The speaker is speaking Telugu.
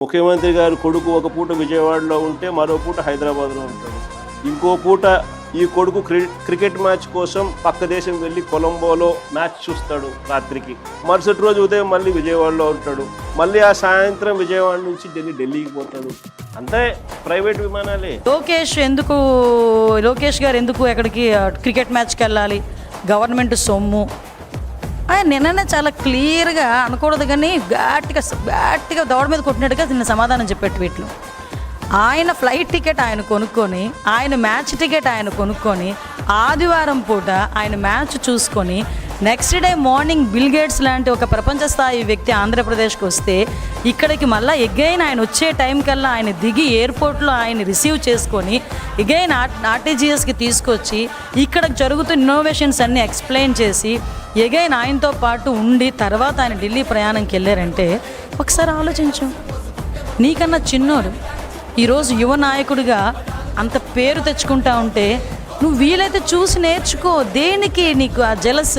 ముఖ్యమంత్రి గారి కొడుకు ఒక పూట విజయవాడలో ఉంటే మరో పూట హైదరాబాద్లో ఉంటాడు. ఇంకో పూట ఈ కొడుకు క్రికెట్ మ్యాచ్ కోసం పక్క దేశం వెళ్ళి కొలంబోలో మ్యాచ్ చూస్తాడు రాత్రికి. మరుసటి రోజు ఉదయం మళ్ళీ విజయవాడలో ఉంటాడు. మళ్ళీ ఆ సాయంత్రం విజయవాడ నుంచి ఢిల్లీకి పోతాడు. అంతే ప్రైవేట్ విమానాలే. లోకేష్ గారు ఎందుకు ఎక్కడికి క్రికెట్ మ్యాచ్కి వెళ్ళాలి? గవర్నమెంట్ సొమ్ము. నిన్ననే చాలా క్లియర్గా అనకూడదు కానీ గట్టిగా దవడ మీద కొట్టినట్టుగా నిన్న సమాధానం చెప్పే ట్వీట్లు. ఆయన ఫ్లైట్ టికెట్ ఆయన కొనుక్కొని, ఆయన మ్యాచ్ టికెట్ ఆయన కొనుక్కొని, ఆదివారం పూట ఆయన మ్యాచ్ చూసుకొని, next day morning bill gates లాంటి ఒక ప్రపంచ స్థాయి వ్యక్తి ఆంధ్రప్రదేశ్కి వస్తే ఇక్కడికి మళ్ళీ ఎగైన్ ఆయన వచ్చే టైం కల్లా ఆయన దిగి ఎయిర్పోర్ట్లో ఆయన రిసీవ్ చేసుకొని ఎగైన్ ఆర్టీజీఎస్కి తీసుకొచ్చి ఇక్కడ జరుగుతున్న ఇన్నోవేషన్స్ అన్నీ ఎక్స్ప్లెయిన్ చేసి ఎగైన్ ఆయనతో పాటు ఉండి తర్వాత ఆయన ఢిల్లీ ప్రయాణంకి వెళ్ళారంటే ఒకసారి ఆలోచించు. నీకన్నా చిన్నోడు ఈరోజు యువ నాయకుడిగా అంత పేరు తెచ్చుకుంటా ఉంటే నువ్వు వీలైతే చూసి నేర్చుకో. దేనికి నీకు ఆ జలస్?